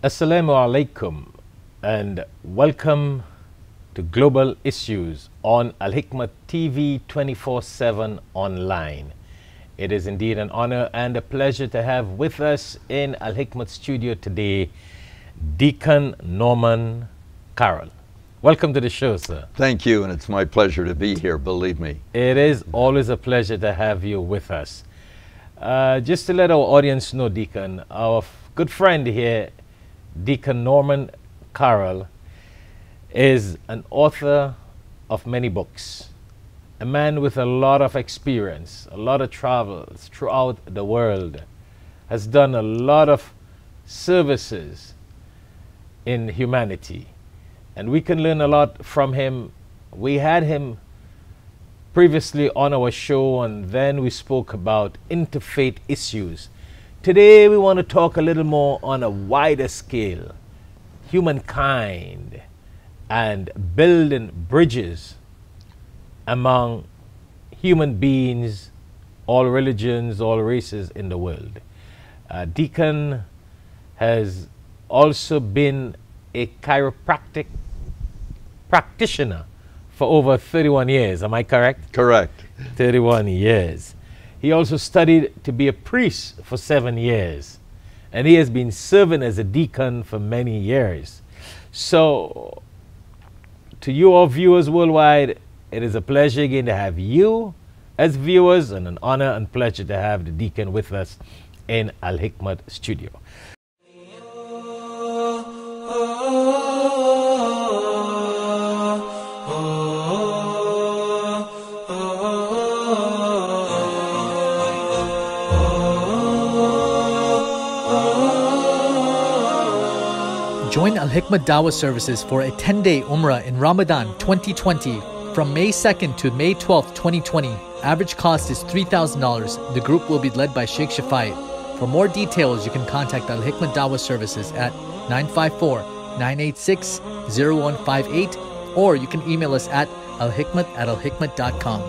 Assalamu alaikum and welcome to Global Issues on Al-Hikmat TV 24/7 online. It is indeed an honor and a pleasure to have with us in Al-Hikmat studio today Deacon Norman Carroll. Welcome to the show, sir. Thank you, and it's my pleasure to be here, believe me. It is always a pleasure to have you with us. Just to let our audience know, Deacon, our good friend here, Deacon Norman Carroll, is an author of many books, a man with a lot of experience, a lot of travels throughout the world, has done a lot of services in humanity, and we can learn a lot from him. We had him previously on our show, and then we spoke about interfaith issues. Today we want to talk a little more on a wider scale, humankind and building bridges among human beings, all religions, all races in the world. Deacon has also been a chiropractic practitioner for over 31 years, am I correct? Correct. 31 years. He also studied to be a priest for 7 years, and he has been serving as a deacon for many years. So, to you all viewers worldwide, it is a pleasure again to have you as viewers, and an honor and pleasure to have the deacon with us in Al-Hikmat studio. Join Al-Hikmat Dawah services for a 10-day Umrah in Ramadan 2020 from May 2nd to May 12th, 2020. Average cost is $3,000. The group will be led by Shaikh Shafayat. For more details, you can contact Al-Hikmat Dawah services at 954-986-0158, or you can email us at alhikmat@alhikmat.com.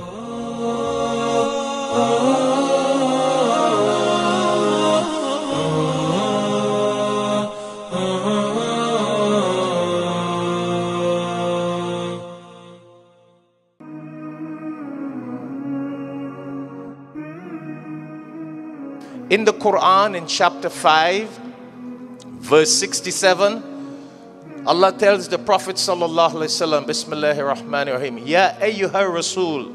In the Quran, in chapter 5, verse 67, Allah tells the Prophet sallallahu alaihi wasallam, Bismillahir Rahmanir Rahim, Ya ayyuhar Rasul,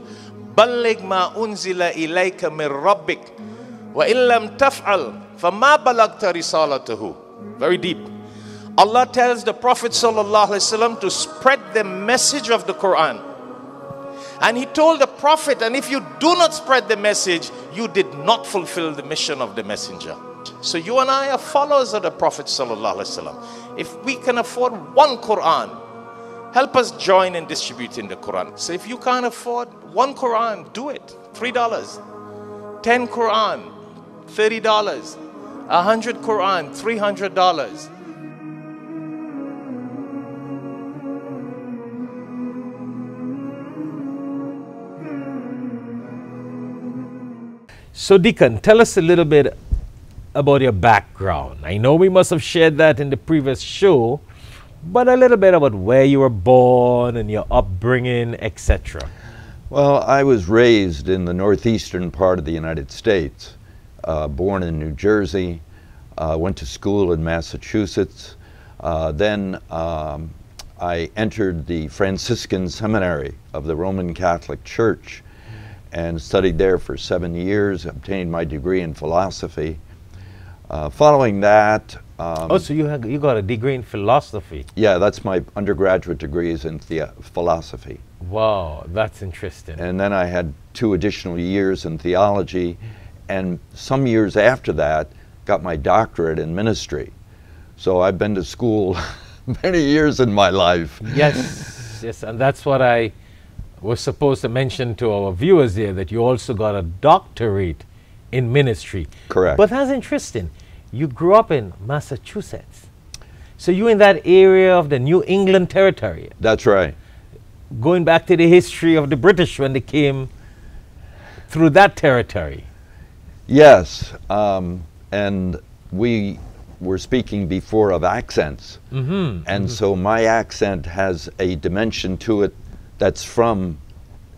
balligh ma unzila ilayka min rabbik, wa illam taf'al, fama balagta risalatahu. Very deep. Allah tells the Prophet sallallahu alaihi wasallam to spread the message of the Quran. And he told the Prophet, and if you do not spread the message, you did not fulfill the mission of the messenger. So you and I are followers of the Prophet sallallahu alaihi wasallam. If we can afford one Quran, help us join in distributing the Quran. So if you can't afford one Quran, do it. $3. 10 Quran, $30. 100 Quran, $300. So Deacon, tell us a little bit about your background. I know we must have shared that in the previous show, but a little bit about where you were born and your upbringing, etc. Well, I was raised in the northeastern part of the United States, born in New Jersey, went to school in Massachusetts. Then I entered the Franciscan Seminary of the Roman Catholic Church and studied there for 7 years, obtained my degree in philosophy. Following that... oh, so you got a degree in philosophy? Yeah, that's my undergraduate degree is in philosophy. Wow, that's interesting. And then I had 2 additional years in theology, and some years after that, got my doctorate in ministry. So I've been to school many years in my life. Yes, yes, and that's what I was supposed to mention to our viewers here, that you also got a doctorate in ministry. Correct. But that's interesting. You grew up in Massachusetts. So you're in that area of the New England territory. That's right. Going back to the history of the British when they came through that territory. Yes, and we were speaking before of accents. And so my accent has a dimension to it that's from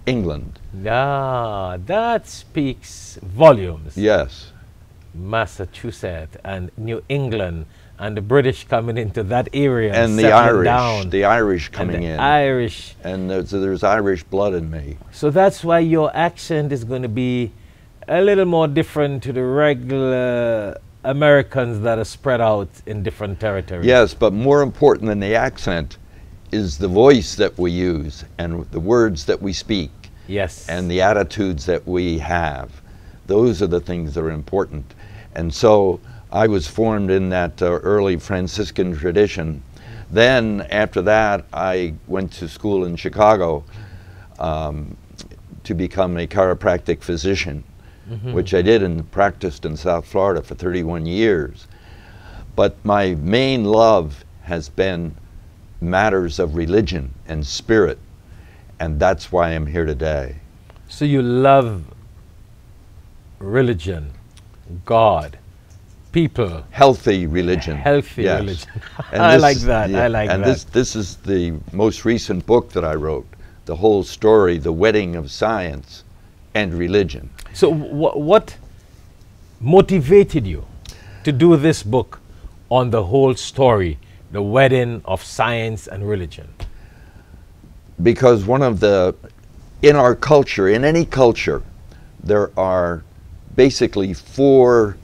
England. Ah, that speaks volumes. Yes. Massachusetts and New England and the British coming into that area And the settling Irish, down. the Irish And coming the in. Irish. And there's Irish blood in me. So that's why your accent is going to be a little more different to the regular Americans that are spread out in different territories. Yes, but more important than the accent is the voice that we use and the words that we speak. Yes. And the attitudes that we have. Those are the things that are important. And so I was formed in that early Franciscan tradition. Then after that, I went to school in Chicago to become a chiropractic physician, which I did and practiced in South Florida for 31 years. But my main love has been matters of religion and spirit, and that's why I'm here today. So you love religion, God, people. Healthy religion. Healthy yes. religion. And I this- like that. yeah, I like and that. this is the most recent book that I wrote, the whole story, The Wedding of Science and Religion. So what motivated you to do this book on the whole story, the wedding of science and religion? Because in our culture, in any culture, there are basically four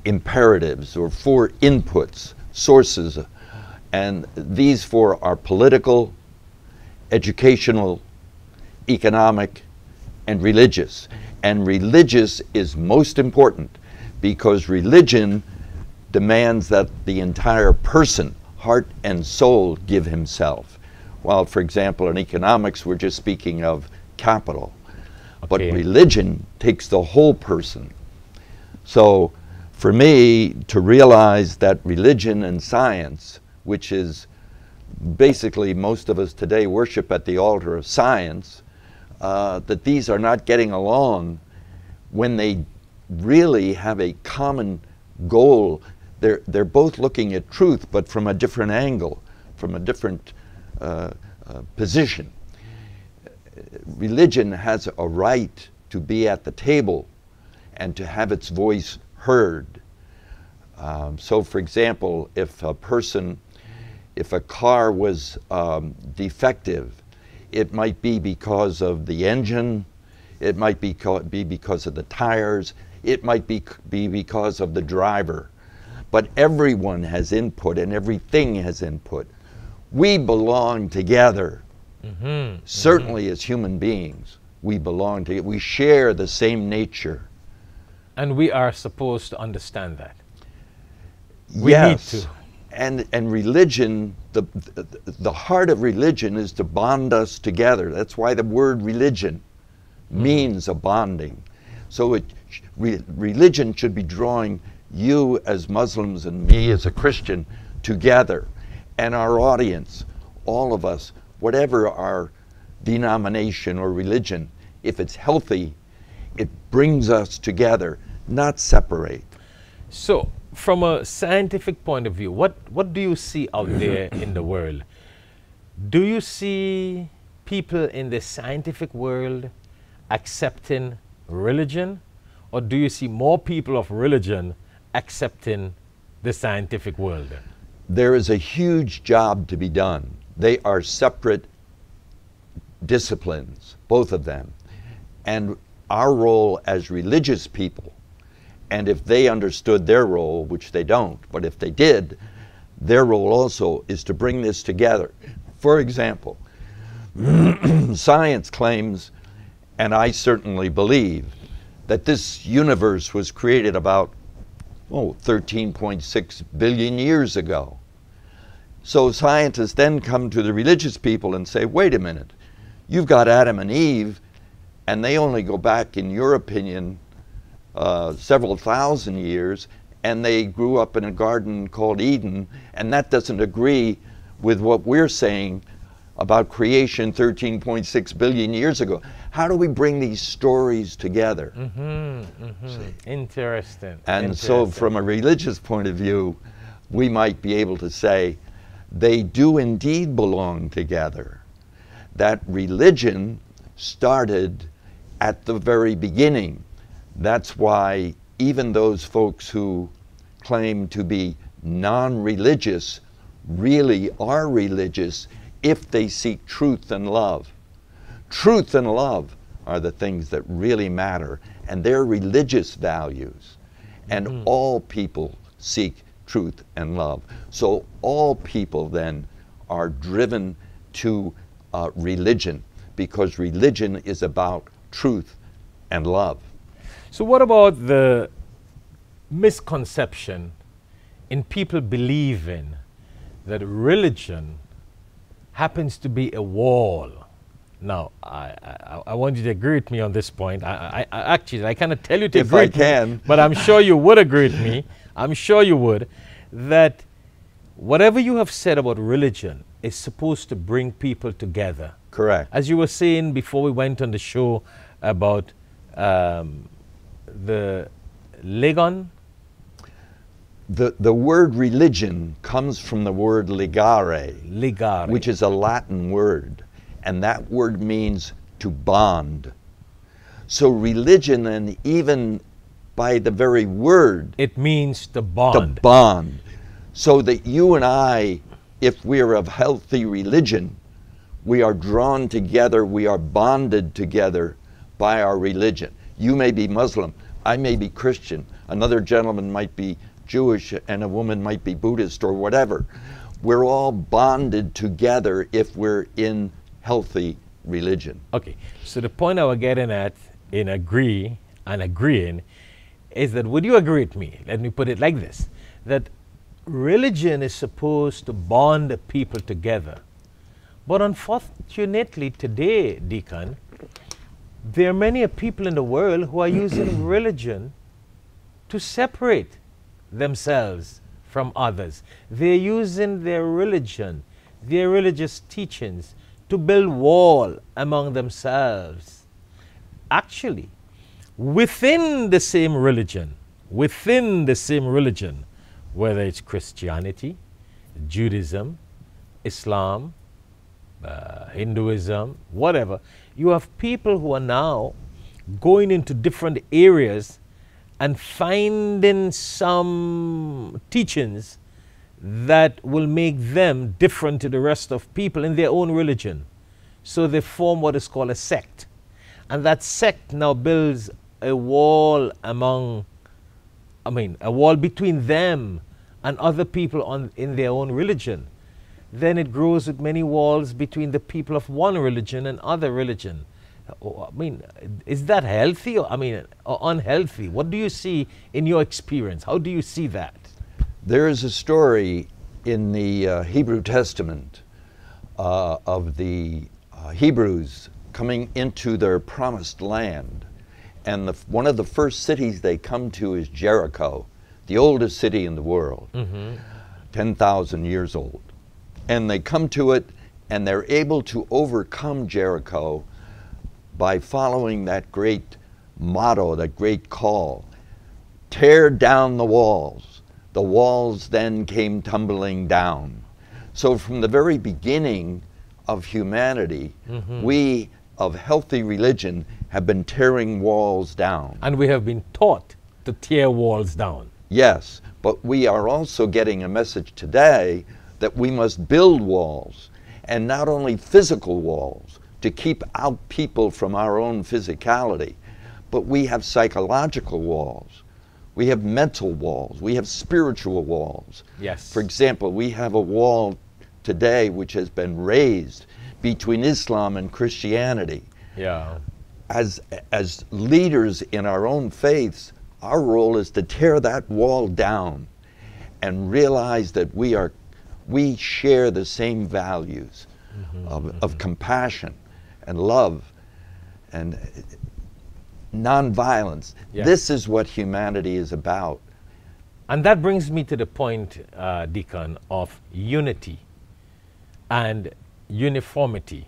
imperatives or four inputs, sources, and these four are political, educational, economic, and religious. And religious is most important because religion demands that the entire person, heart and soul, give himself. While, for example, in economics, we're just speaking of capital. But Okay. religion takes the whole person. So for me to realize that religion and science, which is basically most of us today worship at the altar of science, that these are not getting along when they really have a common goal. They're both looking at truth, but from a different angle, from a different position. Religion has a right to be at the table and to have its voice heard. So for example, if a car was defective, it might be because of the engine, it might be because of the tires, it might be because of the driver. But everyone has input and everything has input. We belong together. Certainly as human beings, we belong together. We share the same nature. And we are supposed to understand that. We Yes. need to. And religion, the heart of religion is to bond us together. That's why the word religion means a bonding. So religion should be drawing you as Muslims and me as a Christian together. And our audience, all of us, whatever our denomination or religion, if it's healthy, it brings us together, not separate. So, from a scientific point of view, what do you see out there in the world? Do you see people in the scientific world accepting religion? Or do you see more people of religion accepting the scientific world? There is a huge job to be done. They are separate disciplines, both of them. And our role as religious people, and if they understood their role, which they don't, but if they did, their role also is to bring this together. For example, science claims, and I certainly believe, that this universe was created about 13.6 billion years ago. So scientists then come to the religious people and say, wait a minute, you've got Adam and Eve, and they only go back, in your opinion, several thousand years, and they grew up in a garden called Eden, and that doesn't agree with what we're saying about creation 13.6 billion years ago. How do we bring these stories together? Interesting. And so from a religious point of view, we might be able to say they do indeed belong together. That religion started at the very beginning. That's why even those folks who claim to be non-religious really are religious if they seek truth and love. Truth and love are the things that really matter, and they're religious values. And all people seek truth and love. So all people then are driven to religion, because religion is about truth and love. So what about the misconception in people believing that religion happens to be a wall? Now, I want you to agree with me on this point. Actually, I cannot tell you to agree with me, but I'm sure you would agree with me. I'm sure you would, that whatever you have said about religion is supposed to bring people together. Correct. As you were saying before we went on the show about the Ligon. The word religion comes from the word ligare, Ligare, which is a Latin word, and that word means to bond. So religion, and even by the very word, it means to bond. To bond. So that you and I, if we're of healthy religion, we are drawn together, we are bonded together by our religion. You may be Muslim, I may be Christian, another gentleman might be Jewish, and a woman might be Buddhist or whatever. We're all bonded together if we're in healthy religion. Okay, so the point I was getting at in agreeing is that, would you agree with me? Let me put it like this, that religion is supposed to bond the people together. But unfortunately today, Deacon, there are many people in the world who are using religion to separate themselves from others. They're using their religion, their religious teachings, to build wall among themselves. Actually, within the same religion, whether it's Christianity, Judaism, Islam, Hinduism, whatever, you have people who are now going into different areas and finding some teachings that will make them different to the rest of people in their own religion. So they form what is called a sect. And that sect now builds a wall among, a wall between them and other people in their own religion. Then it grows with many walls between the people of one religion and other religion. Is that healthy or unhealthy? What do you see in your experience? How do you see that? There is a story in the Hebrew Testament of the Hebrews coming into their promised land. And one of the first cities they come to is Jericho, the oldest city in the world, 10,000 years old. And they come to it, and they're able to overcome Jericho by following that great motto, that great call, tear down the walls. The walls then came tumbling down. So from the very beginning of humanity, we of healthy religion have been tearing walls down. And we have been taught to tear walls down. Yes, but we are also getting a message today that we must build walls, and not only physical walls to keep out people from our own physicality, but we have psychological walls. We have mental walls. We have spiritual walls. Yes. For example, we have a wall today which has been raised between Islam and Christianity. Yeah. As leaders in our own faiths, Our role is to tear that wall down and realize that we share the same values of compassion and love and nonviolence. Yeah. This is what humanity is about. And that brings me to the point, Deacon, of unity and uniformity.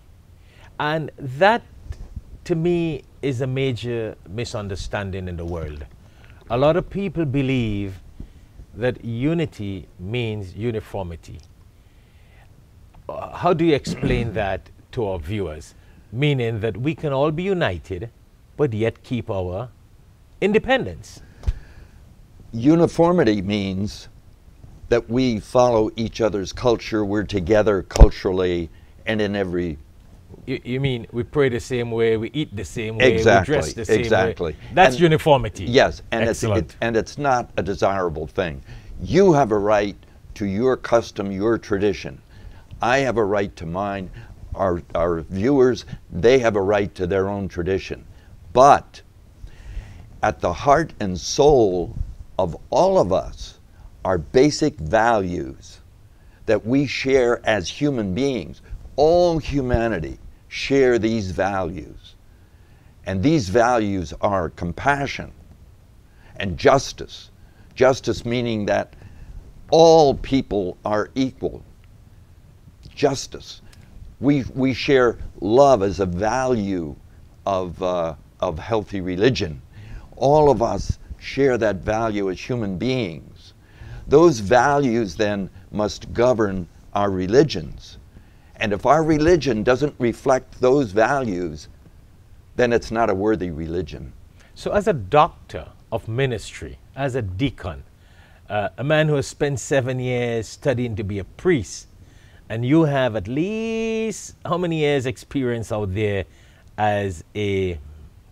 And that, to me, is a major misunderstanding in the world. A lot of people believe that unity means uniformity. How do you explain that to our viewers? Meaning that we can all be united, but yet keep our independence. Uniformity means that we follow each other's culture, we're together culturally and in every... You mean we pray the same way, we eat the same way, exactly, we dress the same exactly. way? That's and uniformity. Yes, and excellent. It's not a desirable thing. You have a right to your custom, your tradition. I have a right to mine. Our viewers, they have a right to their own tradition. But at the heart and soul of all of us are basic values that we share as human beings. All humanity share these values. And these values are compassion and justice. Justice meaning that all people are equal. Justice. We share love as a value of healthy religion. All of us share that value as human beings. Those values then must govern our religions. And if our religion doesn't reflect those values, then it's not a worthy religion. So as a doctor of ministry, as a deacon, a man who has spent 7 years studying to be a priest, and you have at least how many years experience out there as a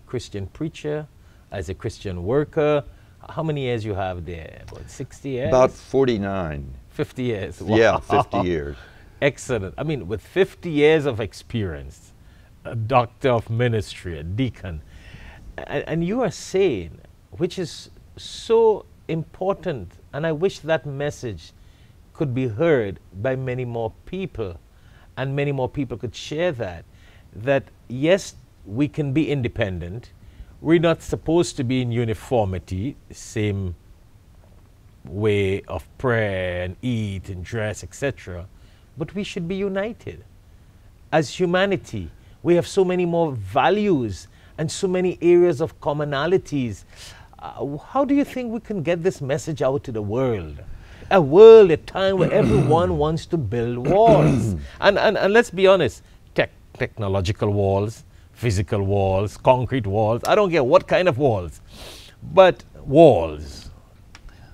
Christian preacher, as a Christian worker? How many years you have there? About 60 years? About 49. 50 years. Wow. Yeah, 50 years. Excellent. I mean, with 50 years of experience, a doctor of ministry, a deacon, and you are saying, which is so important, and I wish that message could be heard by many more people, and many more people could share that yes, we can be independent. We're not supposed to be in uniformity, same way of prayer and eat and dress, etc. But we should be united. As humanity, we have so many more values and so many areas of commonalities. How do you think we can get this message out to the world? A time where everyone wants to build walls. And let's be honest, technological walls, physical walls, concrete walls, I don't care what kind of walls, but walls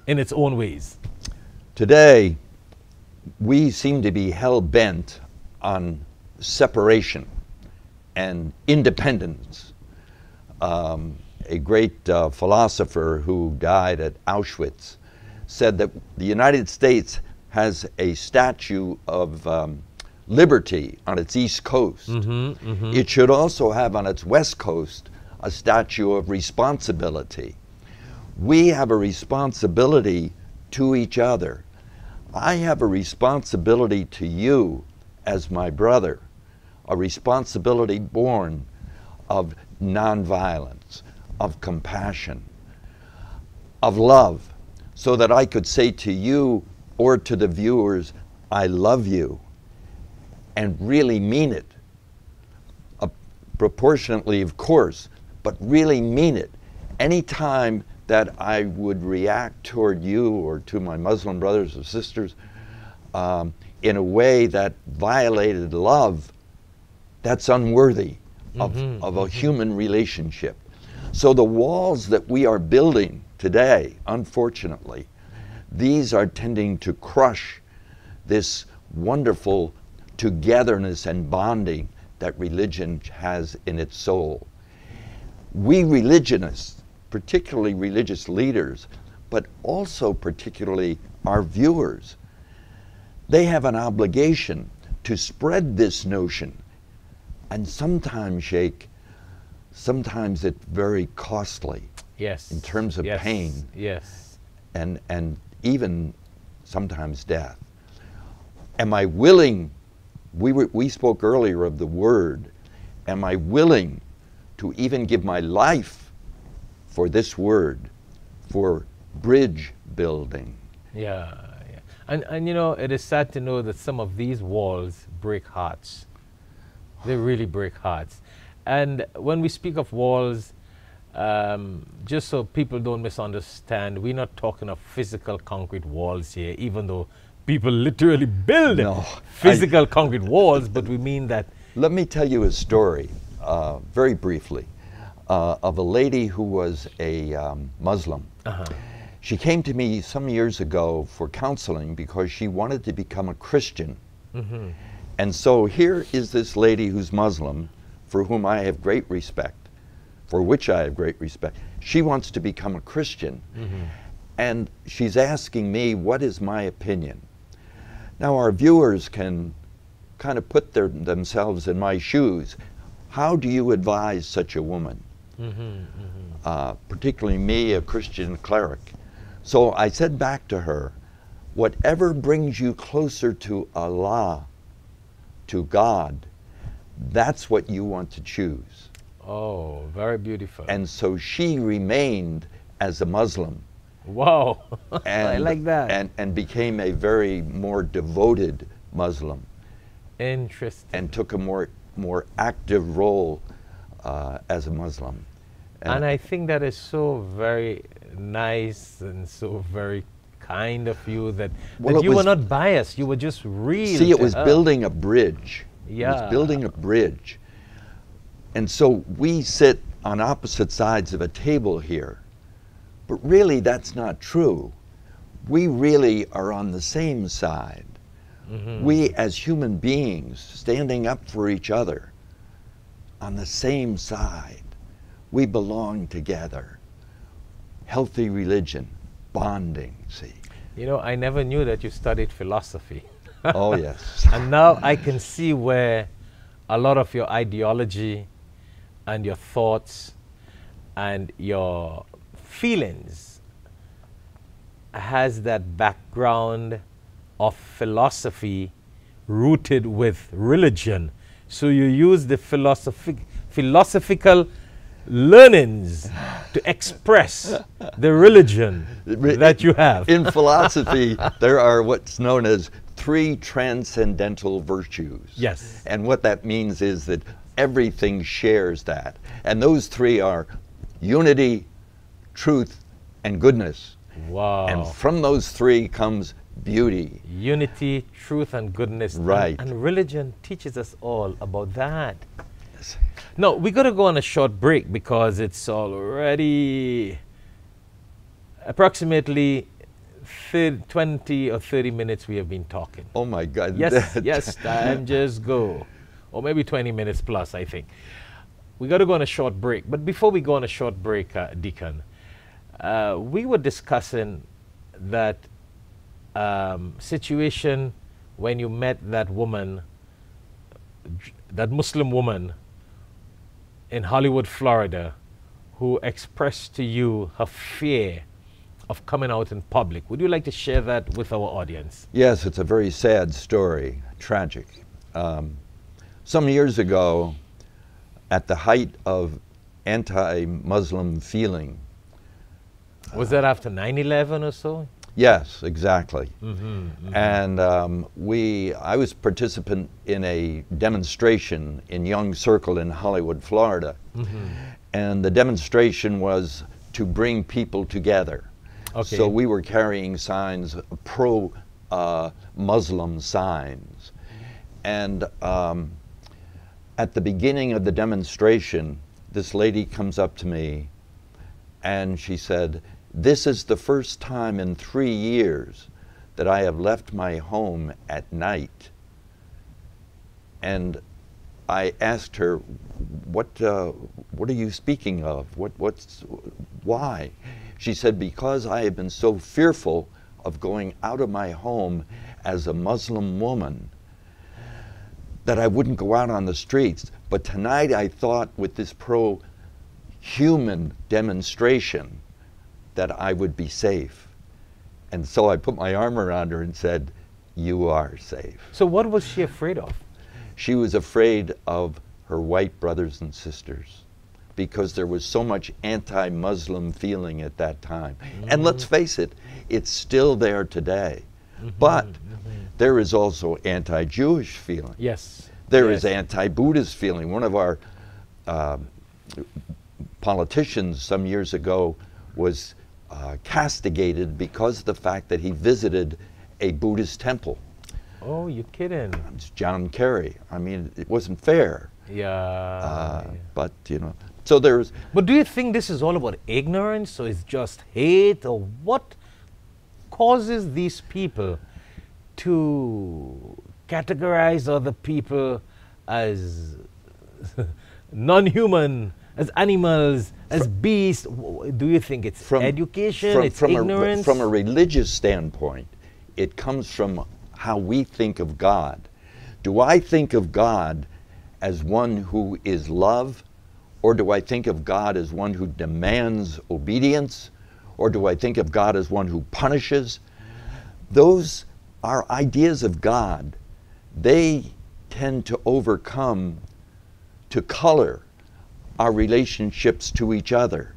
in its own ways. Today, We seem to be hell-bent on separation and independence. A great philosopher who died at Auschwitz said that the United States has a statue of liberty on its east coast. It should also have on its west coast a statue of responsibility. We have a responsibility to each other. I have a responsibility to you as my brother, a responsibility born of nonviolence, of compassion, of love, so that I could say to you or to the viewers, I love you, and really mean it. Proportionately, of course, but really mean it. Anytime that I would react toward you or to my Muslim brothers or sisters in a way that violated love, that's unworthy of a human relationship. So the walls that we are building today, unfortunately, these are tending to crush this wonderful togetherness and bonding that religion has in its soul. We religionists, particularly religious leaders, but also particularly our viewers, they have an obligation to spread this notion. And sometimes, Sheikh, sometimes it's very costly. Yes. in terms of yes. pain Yes. and even sometimes death. Am I willing, we spoke earlier of the word, am I willing to even give my life for this word, for bridge building? Yeah, yeah. And you know, it is sad to know that some of these walls break hearts. They really break hearts. And when we speak of walls, just so people don't misunderstand, we're not talking of physical concrete walls here, even though people literally build physical concrete walls, but we mean that. Let me tell you a story, very briefly, of a lady who was a Muslim. She came to me some years ago for counseling because she wanted to become a Christian. And so here is this lady who's Muslim, for whom I have great respect, for which I have great respect. She wants to become a Christian. And she's asking me, what is my opinion? Now our viewers can kind of put themselves in my shoes. How do you advise such a woman? Particularly me, a Christian cleric. So I said back to her, whatever brings you closer to Allah, to God, that's what you want to choose. Oh, very beautiful. And so she remained as a Muslim. Wow, and, I like that. And became a very more devoted Muslim. Interesting. And took a more active role as a Muslim. And I think that is so very nice and so very kind of you that, you were not biased, you were just real. See, it was building a bridge. Yeah. It was building a bridge. And so we sit on opposite sides of a table here, but really that's not true. We really are on the same side. We as human beings standing up for each other on the same side. We belong together. Healthy religion, bonding, see. You know, I never knew that you studied philosophy. Oh, yes. And now I can see where a lot of your ideology and your thoughts and your feelings has that background of philosophy rooted with religion. So you use the philosophical learnings to express the religion that you have. In philosophy, there are what's known as 3 transcendental virtues. Yes. And what that means is that everything shares that. And those 3 are unity, truth, and goodness. Wow. And from those 3 comes beauty. Unity, truth, and goodness. Right. And religion teaches us all about that. Yes. No, we got to go on a short break because it's already approximately 20 or 30 minutes we have been talking. Oh my God. Yes, yes, time just go. Or maybe 20 minutes plus, I think. We got to go on a short break. But before we go on a short break, Deacon, we were discussing that situation when you met that woman, that Muslim woman in Hollywood, Florida, who expressed to you her fear of coming out in public. Would you like to share that with our audience? Yes, it's a very sad story, tragic. Some years ago, at the height of anti-Muslim feeling. Was that after 9/11 or so? Yes, exactly. And I was participant in a demonstration in Young Circle in Hollywood, Florida. And the demonstration was to bring people together. Okay. So we were carrying signs, pro-Muslim signs. And at the beginning of the demonstration, this lady comes up to me and she said, "This is the first time in 3 years that I have left my home at night." And I asked her, what are you speaking of? Why? She said, "Because I have been so fearful of going out of my home as a Muslim woman that I wouldn't go out on the streets. But tonight I thought with this pro human demonstration that I would be safe. And so I put my arm around her and said, "You are safe." So what was she afraid of? She was afraid of her white brothers and sisters because there was so much anti-Muslim feeling at that time. And let's face it, it's still there today. But there is also anti-Jewish feeling. Yes. There is anti-Buddhist feeling. One of our politicians some years ago was castigated because of the fact that he visited a Buddhist temple. Oh, you're kidding. It's John Kerry. I mean, it wasn't fair. Yeah. But, you know, so there's... But do you think this is all about ignorance, or it's just hate, or what causes these people to categorize other people as non-human, as animals, as beasts? Do you think it's education, it's ignorance? From a religious standpoint, it comes from how we think of God. Do I think of God as one who is love, or do I think of God as one who demands obedience, or do I think of God as one who punishes? Those are ideas of God. They tend to overcome, to color our relationships to each other,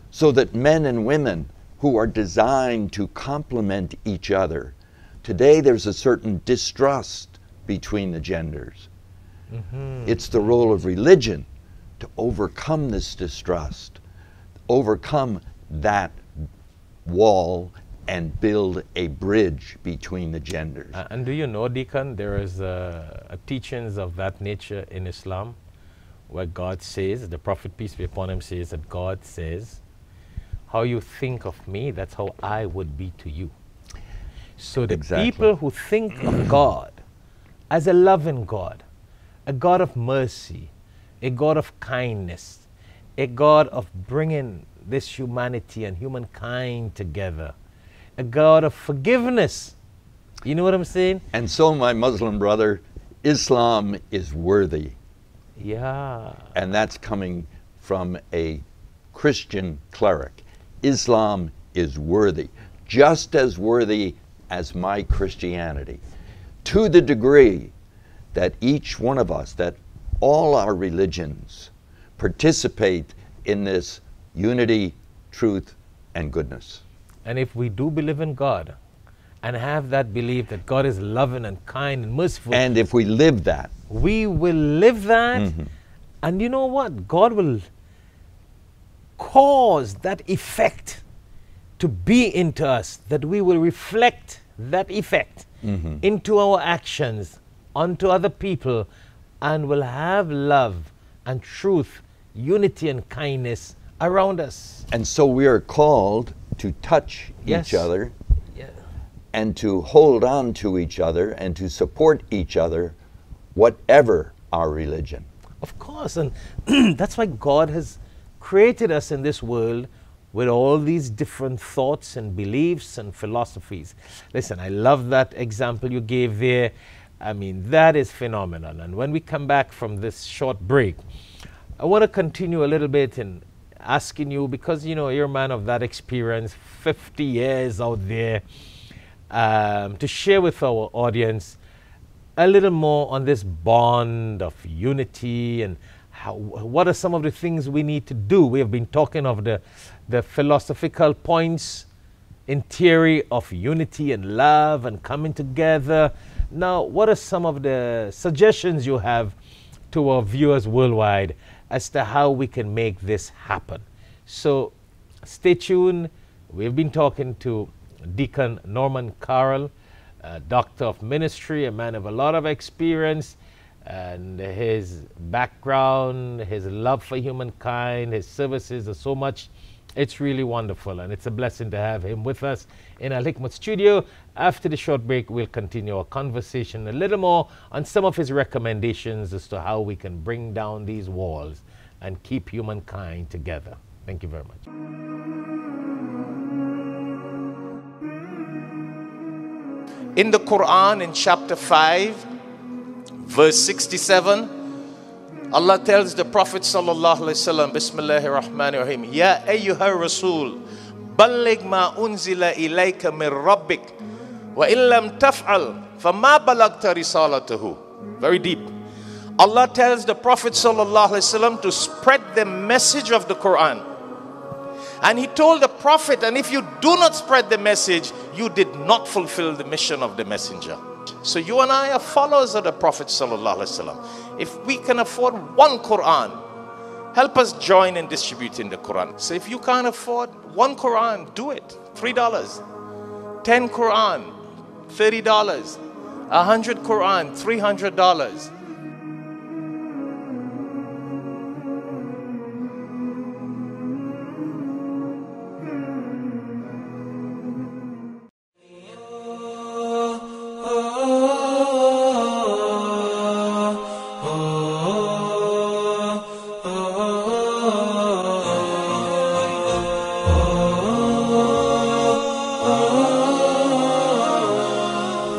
so that men and women who are designed to complement each other, today there's a certain distrust between the genders. It's the role of religion to overcome this distrust, overcome that wall and build a bridge between the genders. And do you know, Deacon, there is a teachings of that nature in Islam, where God says, the Prophet, peace be upon him, says that God says, how you think of me, that's how I would be to you. So the people who think of God as a loving God, a God of mercy, a God of kindness, a God of bringing this humanity and humankind together, a God of forgiveness. You know what I'm saying? And so, my Muslim brother, Islam is worthy. Yeah. And that's coming from a Christian cleric. Islam is worthy, just as worthy as my Christianity, to the degree that each one of us, that all our religions participate in this unity, truth, and goodness. And if we do believe in God and have that belief that God is loving and kind and merciful, and if we live that, we will live that, and you know what? God will cause that effect to be into us, that we will reflect that effect into our actions, onto other people, and will have love and truth, unity and kindness around us. And so we are called to touch each other, and to hold on to each other, and to support each other, whatever our religion. Of course, and that's why God has created us in this world with all these different thoughts and beliefs and philosophies. Listen, I love that example you gave there. I mean, that is phenomenal. And when we come back from this short break, I want to continue a little bit in asking you, because, you know, you're a man of that experience, 50 years out there, to share with our audience a little more on this bond of unity and what are some of the things we need to do. We have been talking of the philosophical points in theory of unity and love and coming together. Now, what are some of the suggestions you have to our viewers worldwide as to how we can make this happen? So stay tuned. We've been talking to Deacon Norman Carroll, a doctor of ministry, a man of a lot of experience, and his background, his love for humankind, his services are so much. It's really wonderful, and it's a blessing to have him with us in Al-Hikmat studio. After the short break, we'll continue our conversation a little more on some of his recommendations as to how we can bring down these walls and keep humankind together. Thank you very much. In the Quran, in chapter 5, verse 67, Allah tells the Prophet sallallahu alaihi wasallam, Bismillahir Rahmanir Rahim, Ya ayyuhar Rasul, balligh ma unzila ilayka min rabbik, wa illam taf'al, fama balagta risalatahu. Very deep. Allah tells the Prophet sallallahu alaihi wasallam to spread the message of the Quran. And he told the Prophet, and if you do not spread the message, you did not fulfill the mission of the messenger. So you and I are followers of the Prophet sallallahu alaihi wasallam. If we can afford one Quran, help us join in distributing the Quran. So if you can't afford one Quran, do it. $3. 10 Quran, $30. 100 Quran, $300.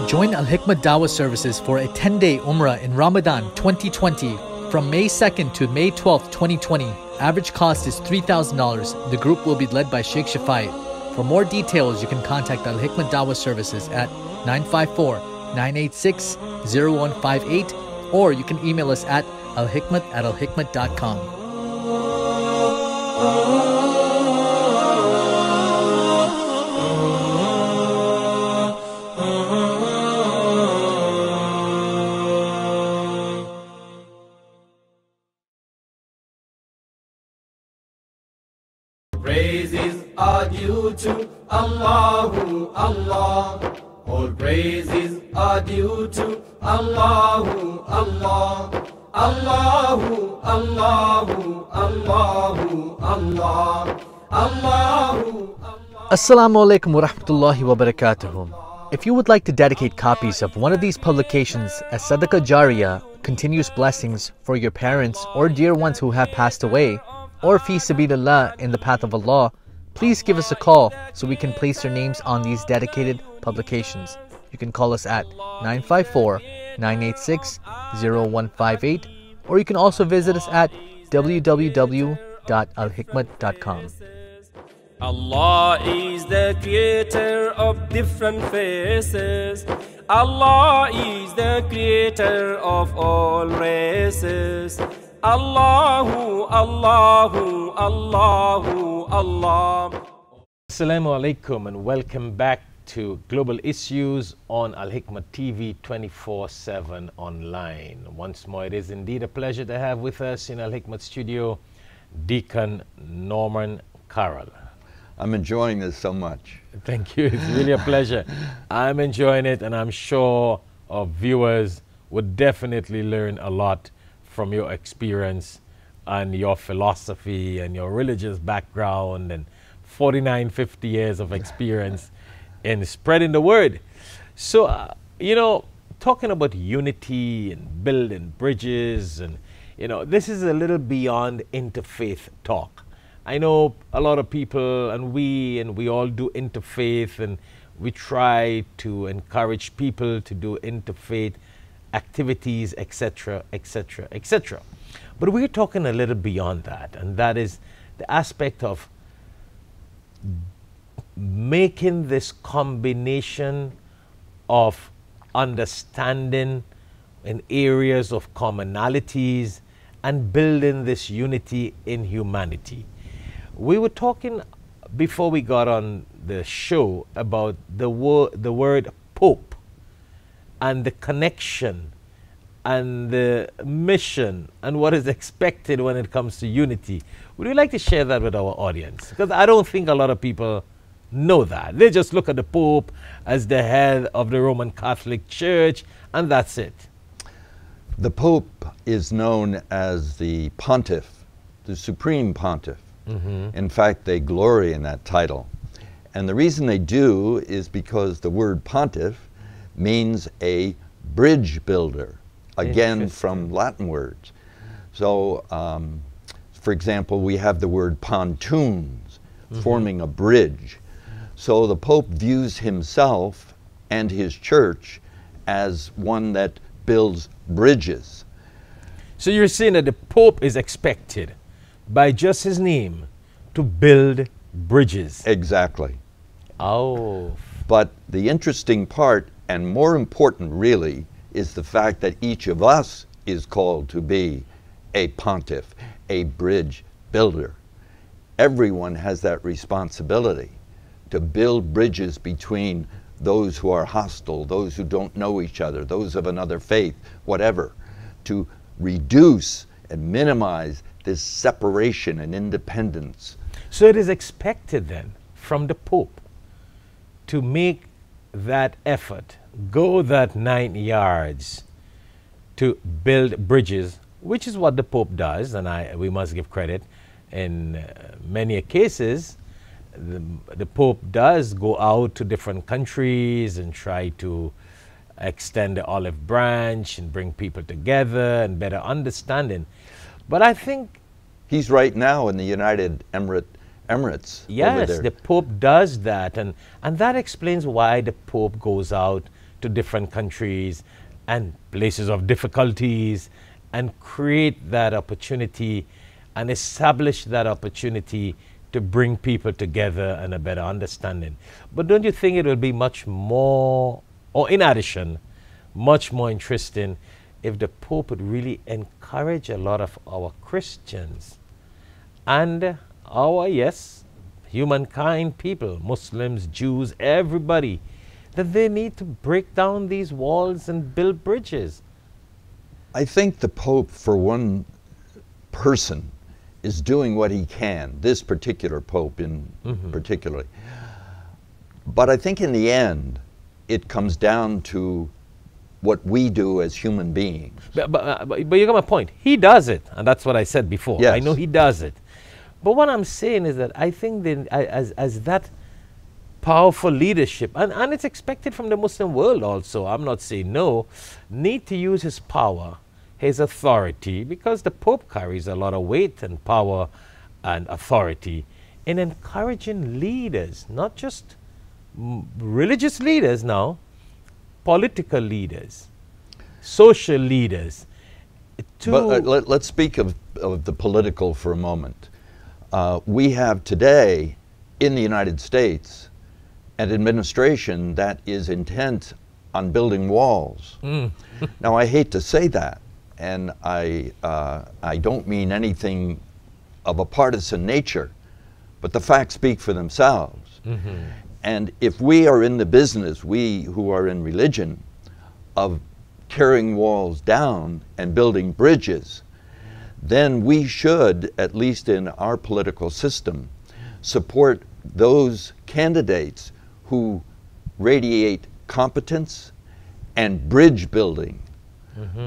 Join Al-Hikmat Dawah services for a 10-day Umrah in Ramadan 2020 from May 2nd to May 12th, 2020. Average cost is $3,000. The group will be led by Shaikh Shafayat. For more details, you can contact Al-Hikmat Dawah services at 954-986-0158, or you can email us at alhikmat@alhikmat.com. Praises are due to Allahu Allah. All praises are due to Allahu Allah. Allahu Allahu Allahu Allah. Allahu. Assalamu alaikum wa rahmatullahi wa barakatuhu. If you would like to dedicate copies of one of these publications as Sadaqah Jariyah, continuous blessings for your parents or dear ones who have passed away, or fi sabilillah, in the path of Allah, please give us a call so we can place your names on these dedicated publications. You can call us at 954-986-0158, or you can also visit us at www.alhikmat.com. Allah is the creator of different faces. Allah is the creator of all races. Allahu, Allahu, Allahu, Allah. Assalamu alaikum and welcome back to Global Issues on Al-Hikmat TV 24/7 online. Once more, it is indeed a pleasure to have with us in Al-Hikmat studio Deacon Norman Carroll. I'm enjoying this so much. Thank you. It's really a pleasure. I'm enjoying it, and I'm sure our viewers would definitely learn a lot from your experience and your philosophy and your religious background and 49, 50 years of experience in spreading the word. So, you know, talking about unity and building bridges, and, you know, this is a little beyond interfaith talk. I know a lot of people, and we all do interfaith, and we try to encourage people to do interfaith activities, etc., etc., etc. But we're talking a little beyond that, and that is the aspect of making this combination of understanding in areas of commonalities and building this unity in humanity. We were talking before we got on the show about the word Pope and the connection and the mission and what is expected when it comes to unity. Would you like to share that with our audience? Because I don't think a lot of people know that. They just look at the Pope as the head of the Roman Catholic Church, and that's it. The Pope is known as the Pontiff, the Supreme Pontiff. In fact, they glory in that title. And the reason they do is because the word Pontiff means a bridge builder, again from Latin words. So, for example, we have the word pontoons, forming a bridge. So the Pope views himself and his church as one that builds bridges. So you're saying that the Pope is expected, by just his name, to build bridges. Exactly. Oh. But the interesting part, and more important really, is the fact that each of us is called to be a pontiff, a bridge builder. Everyone has that responsibility to build bridges between those who are hostile, those who don't know each other, those of another faith, whatever, to reduce and minimize this separation and independence. So it is expected then from the Pope to make that effort, go that 9 yards to build bridges, which is what the Pope does, and we must give credit. In many cases, the Pope does go out to different countries and try to extend the olive branch and bring people together and better understanding. But I think he's right now in the United Emirates. Yes, the Pope does that, and that explains why the Pope goes out to different countries and places of difficulties and create that opportunity and establish that opportunity to bring people together and a better understanding. But don't you think it will be much more, or in addition, much more interesting if the Pope would really encourage a lot of our Christians and our, yes, humankind people, Muslims, Jews, everybody, that they need to break down these walls and build bridges? I think the Pope, for one person, is doing what he can, this particular Pope particularly. But I think in the end, it comes down to what we do as human beings. But you got my point. He does it, and that's what I said before. Yes. I know he does it. But what I'm saying is that I think that as that powerful leadership, and it's expected from the Muslim world also, I'm not saying no, need to use his power, his authority, because the Pope carries a lot of weight and power and authority in encouraging leaders, not just religious leaders now, political leaders, social leaders. But let's speak of the political for a moment. We have today in the United States an administration that is intent on building walls. Now, I hate to say that, and I don't mean anything of a partisan nature, but the facts speak for themselves. And if we are in the business, we who are in religion, of tearing walls down and building bridges, then we should, at least in our political system, support those candidates who radiate competence and bridge building.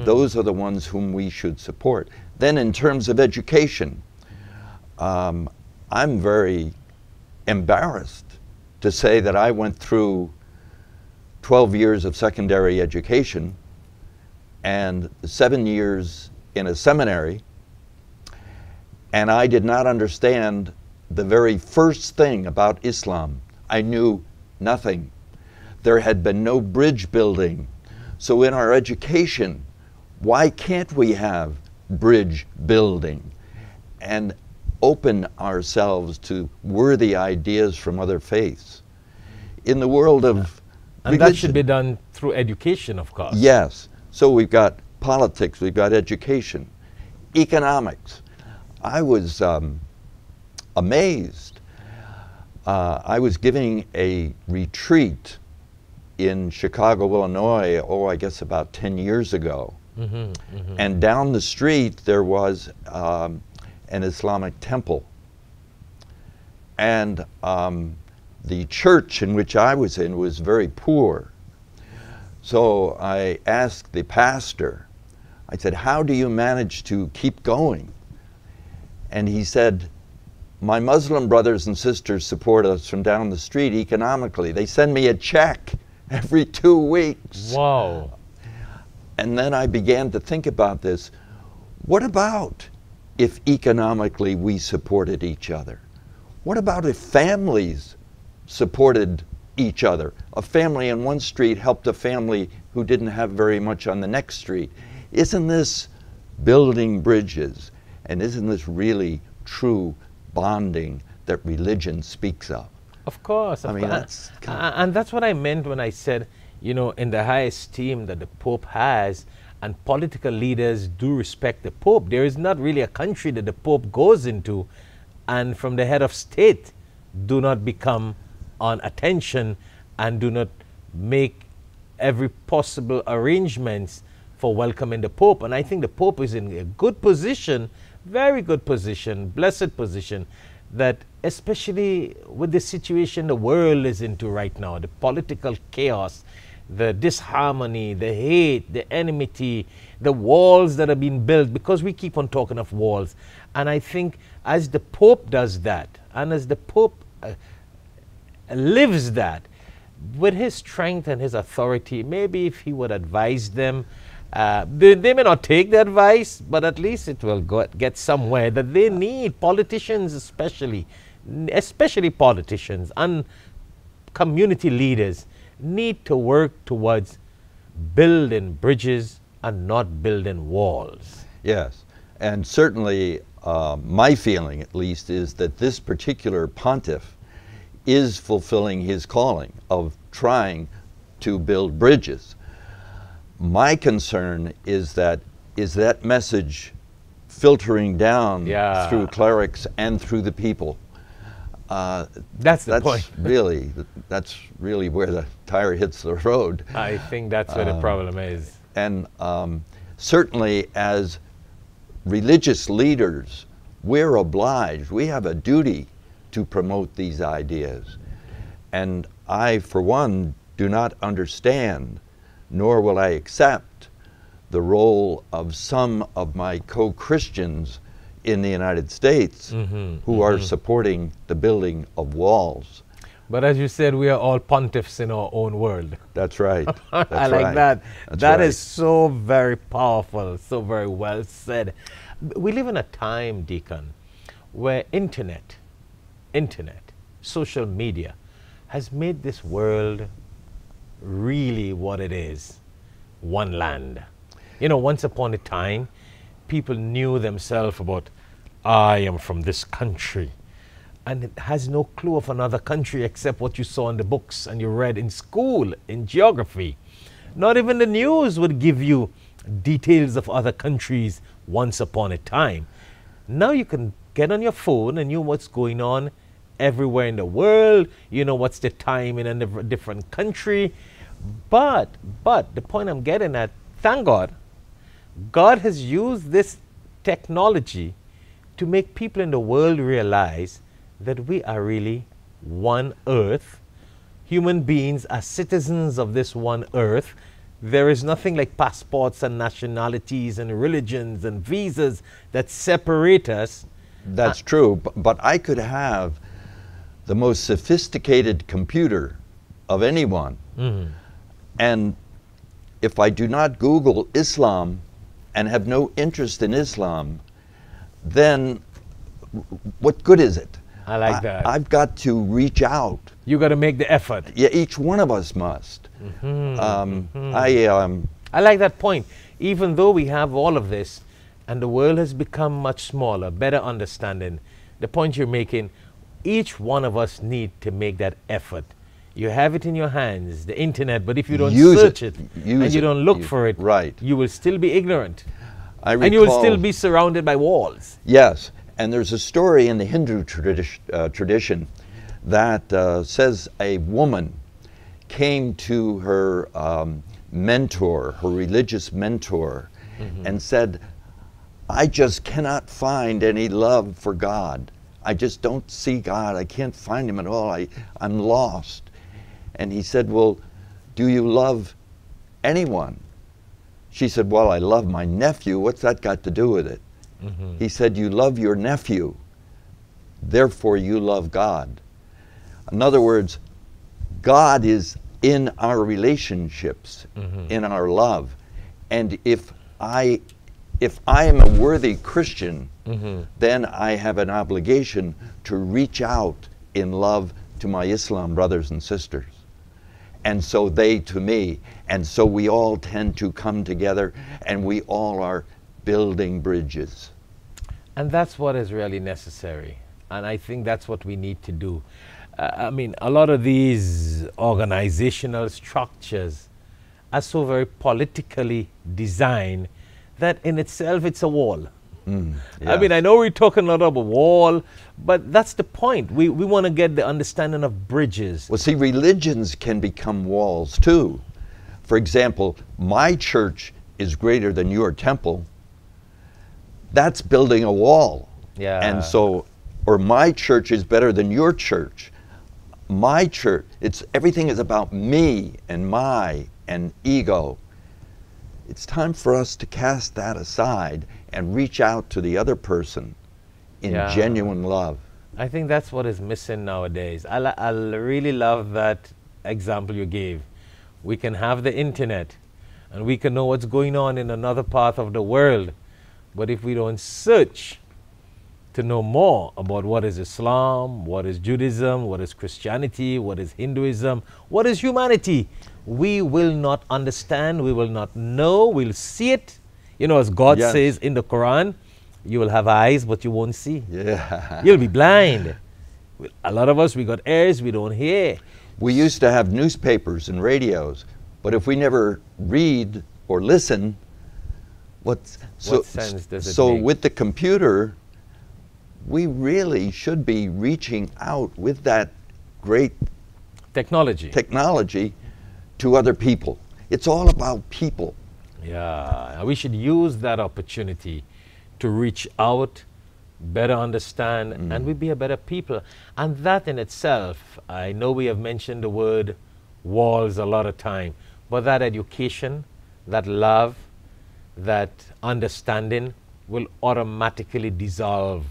Those are the ones whom we should support. Then in terms of education, I'm very embarrassed to say that I went through 12 years of secondary education and 7 years in a seminary, and I did not understand the very first thing about Islam. I knew nothing. There had been no bridge building. So in our education, why can't we have bridge building and open ourselves to worthy ideas from other faiths? In the world of and religion, that should be done through education, of course. Yes. So we've got politics, we've got education, economics. I was amazed. I was giving a retreat in Chicago, Illinois, I guess about 10 years ago. And down the street there was an Islamic temple. And the church in which I was in was very poor. So I asked the pastor, I said, how do you manage to keep going? And he said, my Muslim brothers and sisters support us from down the street economically. They send me a check every 2 weeks. Wow. And then I began to think about this. What about if economically we supported each other? What about if families supported each other? A family on one street helped a family who didn't have very much on the next street. Isn't this building bridges. And isn't this really true bonding that religion speaks of? Of course. I mean, and that's what I meant when I said, you know, in the high esteem that the Pope has, and political leaders do respect the Pope. There is not really a country that the Pope goes into and from the head of state do not become on attention and do not make every possible arrangements for welcoming the Pope. And I think the Pope is in a good position, very good position, blessed position, that especially with the situation the world is into right now, the political chaos, the disharmony, the hate, the enmity, the walls that are being built, because we keep on talking of walls. And I think as the Pope does that, and as the Pope lives that, with his strength and his authority, maybe if he would advise them, they may not take the advice, but at least it will get somewhere that they need. Politicians especially politicians and community leaders need to work towards building bridges and not building walls. Yes, and certainly my feeling at least is that this particular pontiff is fulfilling his calling of trying to build bridges. My concern is that message filtering down through clerics and through the people. That's the point. That's really where the tire hits the road. I think that's where the problem is. And certainly as religious leaders, we're obliged, we have a duty to promote these ideas. And I, for one, do not understand, nor will I accept, the role of some of my co-Christians in the United States who are supporting the building of walls. But as you said, we are all pontiffs in our own world. That's right. That's I like right. that. That's That right. is so very powerful, so very well said. We live in a time, Deacon, where internet, social media, has made this world really what it is, one land. You know, once upon a time, people knew themselves about, I am from this country, and it has no clue of another country except what you saw in the books and you read in school, in geography. Not even the news would give you details of other countries once upon a time. Now you can get on your phone and you know what's going on everywhere in the world. You know what's the time in a different country. But the point I'm getting at, thank God, God has used this technology to make people in the world realize that we are really one earth. Human beings are citizens of this one earth. There is nothing like passports and nationalities and religions and visas that separate us. That's true, but I could have the most sophisticated computer of anyone, and if I do not Google Islam and have no interest in Islam, then what good is it? I like that. I've got to reach out. You got to make the effort. Yeah, each one of us must. I like that point. Even though we have all of this and the world has become much smaller, better understanding, the point you're making, each one of us need to make that effort. You have it in your hands, the internet, but if you don't search it and you don't look for it, you will still be ignorant. And you will still be surrounded by walls. Yes, and there's a story in the Hindu tradition that says a woman came to her mentor, her religious mentor, and said, I just cannot find any love for God. I just don't see God. I can't find him at all. I'm lost. And he said, well, do you love anyone? She said, well, I love my nephew. What's that got to do with it? He said, you love your nephew, therefore you love God. In other words, God is in our relationships, in our love. And if I am a worthy Christian, then I have an obligation to reach out in love to my Islam brothers and sisters. And so they to me. And so we all tend to come together and we all are building bridges. And that's what is really necessary. And I think that's what we need to do. I mean, a lot of these organizational structures are so very politically designed that in itself it's a wall. Yeah. I mean, I know we're talking a lot about a wall, but that's the point. We want to get the understanding of bridges. Well, see, religions can become walls too. For example, my church is greater than your temple. That's building a wall. Yeah. And so, or my church is better than your church. My church, everything is about me and my and ego. It's time for us to cast that aside and reach out to the other person in genuine love. I think that's what is missing nowadays. I really love that example you gave. We can have the internet and we can know what's going on in another part of the world, but if we don't search to know more about what is Islam, what is Judaism, what is Christianity, what is Hinduism, what is humanity, we will not understand, we will not know, we'll see it. You know, as God says in the Quran, you will have eyes, but you won't see. Yeah. You'll be blind. A lot of us, we got ears, we don't hear. We used to have newspapers and radios, but if we never read or listen, what sense does it So make? with the computer, we really should be reaching out with that great technology to other people. It's all about people. Yeah, we should use that opportunity to reach out, better understand, and we be a better people. And that in itself, I know we have mentioned the word walls a lot of time, but that education, that love, that understanding will automatically dissolve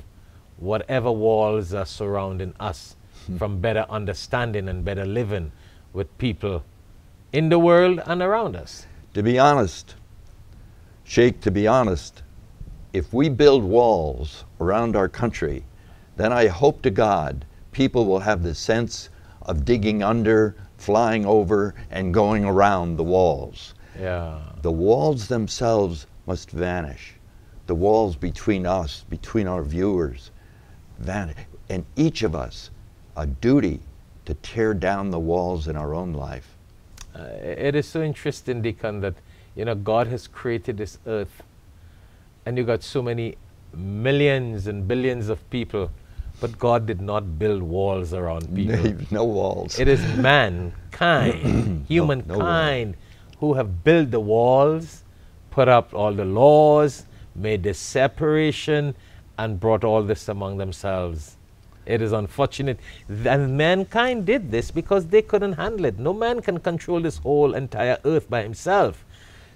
whatever walls are surrounding us from better understanding and better living with people in the world and around us. To be honest, Sheikh, to be honest, if we build walls around our country, then I hope to God people will have the sense of digging under, flying over, and going around the walls. Yeah. The walls themselves must vanish. The walls between us, between our viewers, vanish. And each of us, a duty to tear down the walls in our own life. It is so interesting, Deacon, that God has created this earth, and you got so many millions and billions of people, but God did not build walls around people. No walls. It is mankind, humankind, who have built the walls, put up all the laws, made the separation, and brought all this among themselves. It is unfortunate. And mankind did this because they couldn't handle it. No man can control this whole entire earth by himself.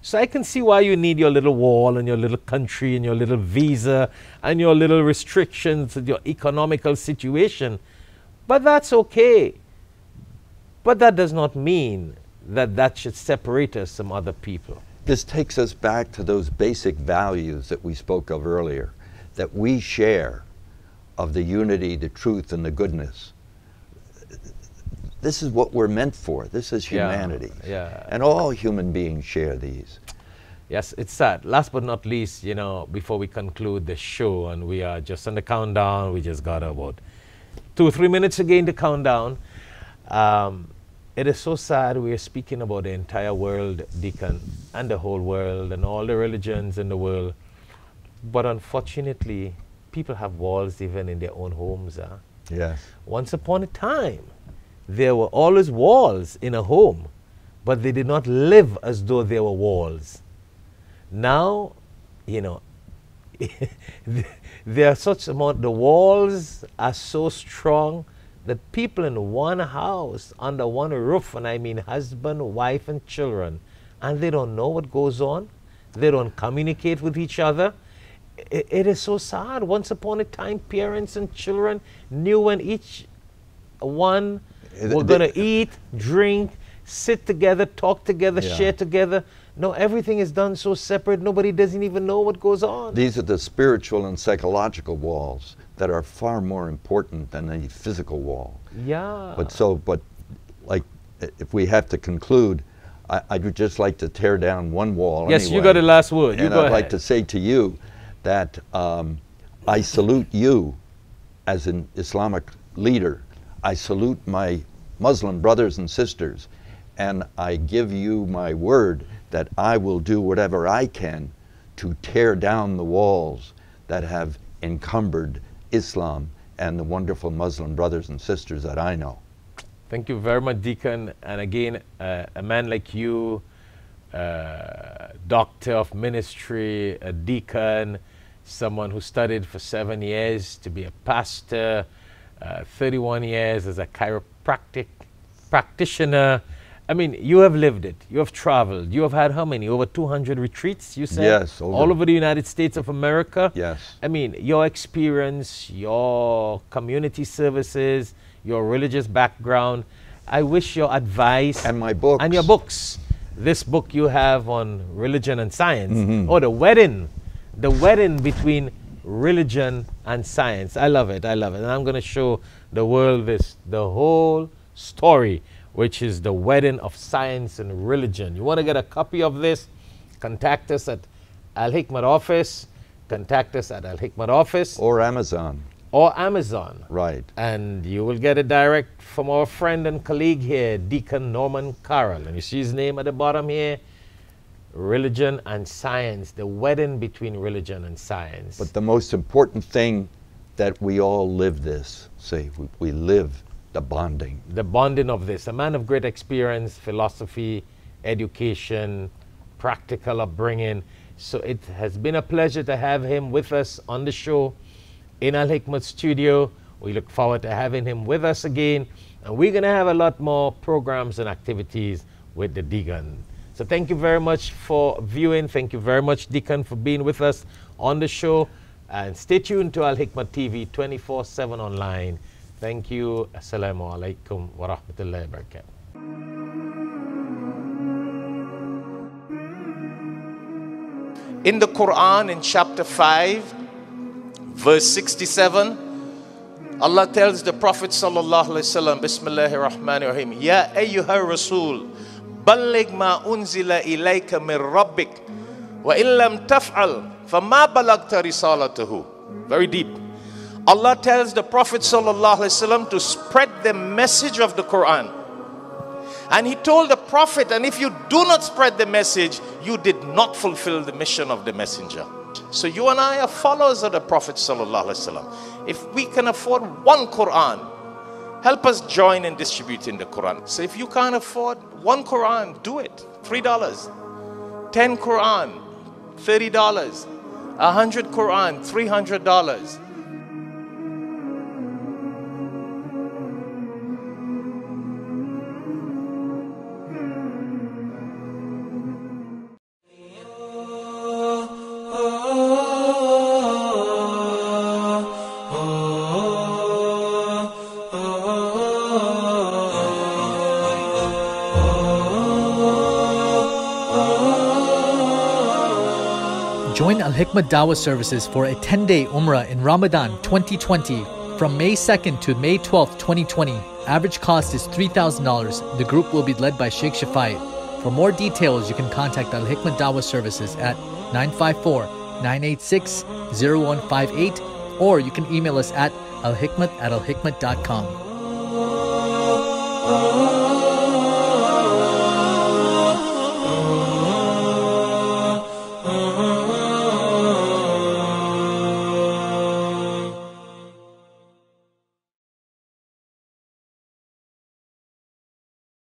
So I can see why you need your little wall and your little country and your little visa and your little restrictions and your economical situation. But that's okay. But that does not mean that that should separate us from other people. This takes us back to those basic values that we spoke of earlier, that we share, of the unity, the truth, and the goodness. This is what we're meant for. This is humanity. Yeah. And all human beings share these. Yes, it's sad. Last but not least, before we conclude the show, and we are just on the countdown, we just got about 2 or 3 minutes again to countdown. It is so sad we are speaking about the entire world, Deacon, and the whole world, and all the religions in the world. But unfortunately, people have walls even in their own homes. Yes. Once upon a time, there were always walls in a home, but they did not live as though there were walls. Now, there are such amount, the walls are so strong that people in one house, under one roof, and I mean husband, wife, and children, and they don't know what goes on. They don't communicate with each other. It is so sad. Once upon a time, parents and children knew when each one were going to eat, drink, sit together, talk together, share together. No, everything is done so separate, nobody doesn't even know what goes on. These are the spiritual and psychological walls that are far more important than the physical wall. Yeah. But like, if we have to conclude, I would just like to tear down one wall. Yes, anyway. you got the last word. You and go I'd ahead. like to say to you that I salute you as an Islamic leader. I salute my Muslim brothers and sisters, and I give you my word that I will do whatever I can to tear down the walls that have encumbered Islam and the wonderful Muslim brothers and sisters that I know. Thank you very much, Deacon. And again, a man like you, doctor of ministry, a deacon, someone who studied for 7 years to be a pastor, 31 years as a chiropractic practitioner. I mean, you have lived it. You have traveled. You have had how many? Over 200 retreats, you said? Yes. All over the United States of America? Yes. I mean, your experience, your community services, your religious background, I wish your advice. And my books. And your books. This book you have on religion and science. Oh, the wedding between religion and science. I love it. I love it. And I'm going to show the world the whole story, which is the wedding of science and religion. You want to get a copy of this? Contact us at Al-Hikmat office. Contact us at Al-Hikmat office. Or Amazon. Or Amazon. Right. And you will get it direct from our friend and colleague here, Deacon Norman Carroll. And you see his name at the bottom here. Religion and science. The wedding between religion and science. But the most important thing that we all live this. Say, we live the bonding. The bonding of this. A man of great experience, philosophy, education, practical upbringing. So it has been a pleasure to have him with us on the show in Al-Hikmat studio. We look forward to having him with us again. And we're going to have a lot more programs and activities with the Deacon. So thank you very much for viewing. Thank you very much, Deacon, for being with us on the show. And stay tuned to Al-Hikmat TV 24/7 online. Thank you. Assalamu alaikum wa rahmatullahi wa barakatuh. In the Quran, in chapter 5, verse 67, Allah tells the Prophet sallallahu alaihi wasallam, Bismillahir Rahmanir Rahim, Ya ayyuhar Rasul, balligh ma unzila ilayka min rabbik, wa illam taf'al, fama balagta risalatahu. Very deep. Allah tells the Prophet sallallahu alaihi wasallam to spread the message of the Quran. And he told the Prophet, and if you do not spread the message, you did not fulfill the mission of the messenger. So you and I are followers of the Prophet sallallahu alaihi wasallam. If we can afford one Quran, help us join in distributing the Quran. So if you can't afford one Quran, do it. $3. 10 Quran, $30. 100 Quran, $300. Join Al-Hikmat Dawah services for a 10-day Umrah in Ramadan 2020 from May 2nd to May 12th, 2020. Average cost is $3,000. The group will be led by Shaikh Shafayat. For more details, you can contact Al-Hikmat Dawah services at 954-986-0158, or you can email us at alhikmat@alhikmat.com.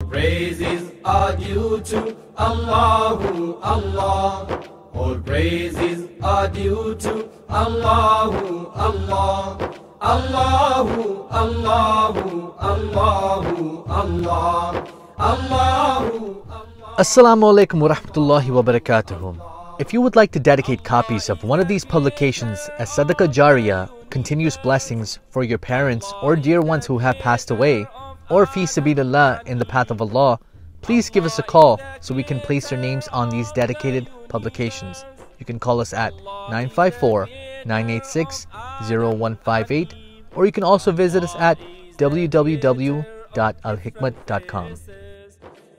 Praises are due to Allahu Allah. All praises are due to Allahu Allah. Allahu Allahu Allahu Allah. Allahu Allah. Assalamu alaikum wa rahmatullahi wa barakatuhu. If you would like to dedicate copies of one of these publications as Sadaqah Jariyah, continuous blessings for your parents or dear ones who have passed away, or fi sabilillah, in the path of Allah, please give us a call so we can place your names on these dedicated publications. You can call us at 954-986-0158, or you can also visit us at www.alhikmat.com.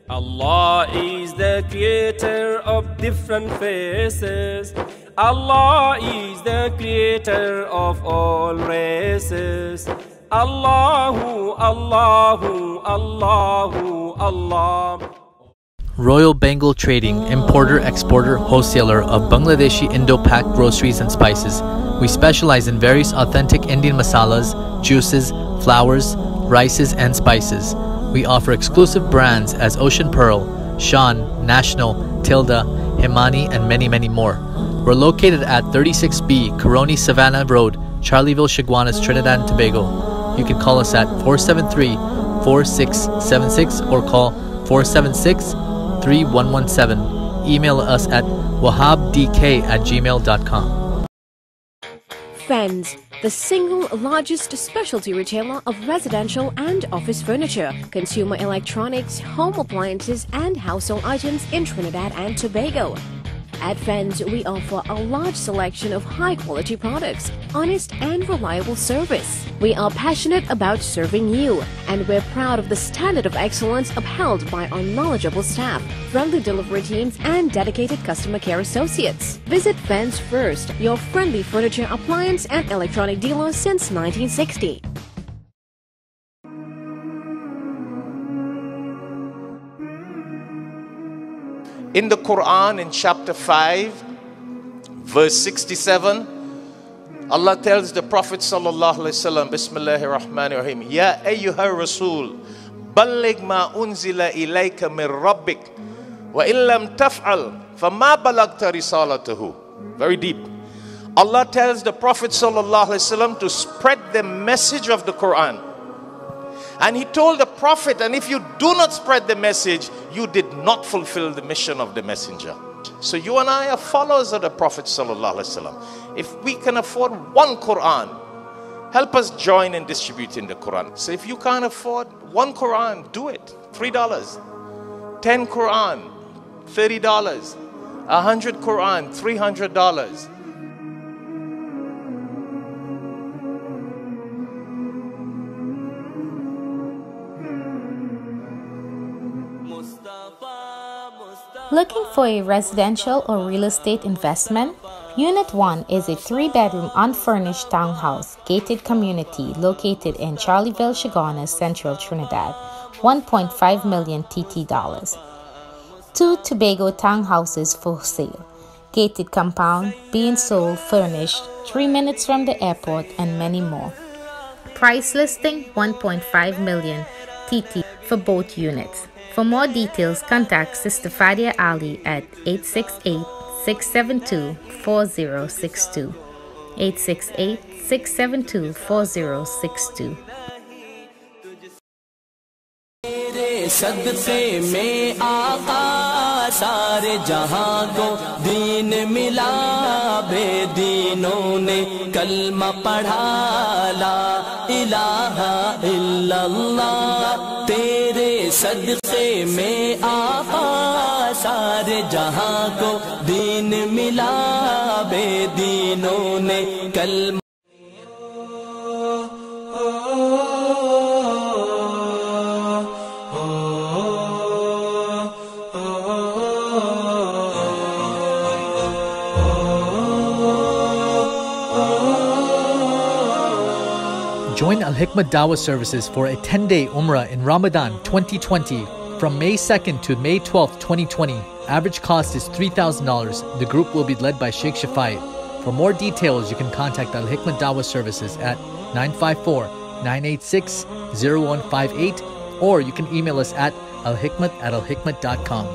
Allah is the creator of different faces. Allah is the creator of all races. Allahu, Allahu, Allahu, Allah. Royal Bengal Trading, importer, exporter, wholesaler of Bangladeshi Indo-Pak groceries and spices. We specialize in various authentic Indian masalas, juices, flours, rices, and spices. We offer exclusive brands as Ocean Pearl, Shan, National, Tilda, Himani, and many, many more. We're located at 36B Caroni Savannah Road, Charleville, Chaguanas, Trinidad and Tobago. You can call us at 473-4676 or call 476-3117. Email us at wahabdk@gmail.com. Fens, the single largest specialty retailer of residential and office furniture, consumer electronics, home appliances, and household items in Trinidad and Tobago. At Fens, we offer a large selection of high-quality products, honest and reliable service. We are passionate about serving you, and we're proud of the standard of excellence upheld by our knowledgeable staff, friendly delivery teams, and dedicated customer care associates. Visit Fens First, your friendly furniture, appliance, and electronic dealer since 1960. In the Quran, in chapter 5, verse 67, Allah tells the Prophet sallallahu alaihi wasallam, Bismillahir Rahmanir Rahim, Ya ayyuhar Rasul, balligh ma unzila ilayka min rabbik, wa illam taf'al, fama balagta risalatahu. Very deep. Allah tells the Prophet sallallahu alaihi wasallam to spread the message of the Quran. And he told the Prophet, and if you do not spread the message, you did not fulfill the mission of the messenger. So you and I are followers of the Prophet sallallahu alaihi wasallam. If we can afford one Quran, help us join in distributing the Quran. So if you can't afford one Quran, do it. $3. 10 Quran, $30. 100 Quran, $300. Looking for a residential or real estate investment? Unit 1 is a 3-bedroom unfurnished townhouse gated community located in Charleville, Chaguanas, Central Trinidad, 1.5 million TT dollars. 2 Tobago townhouses for sale. Gated compound, being sold furnished, 3 minutes from the airport, and many more. Price listing 1.5 million TT for both units. For more details, contact Sister Fadia Ali at 868-672-4062. 868-672-4062. सदक़े में आका सारे जहां को दीन मिला, बेदीनों ने कलमा पढ़ा, ला इलाहा इल्लल्लाह। तेरे सदक़े में आका सारे जहां को दीन मिला, बेदीनों ने कलमा। Join Al-Hikmat Dawah services for a 10-day Umrah in Ramadan 2020 from May 2nd to May 12th, 2020. Average cost is $3,000. The group will be led by Shaikh Shafayat. For more details, you can contact Al-Hikmat Dawah services at 954-986-0158 or you can email us at alhikmat@alhikmat.com.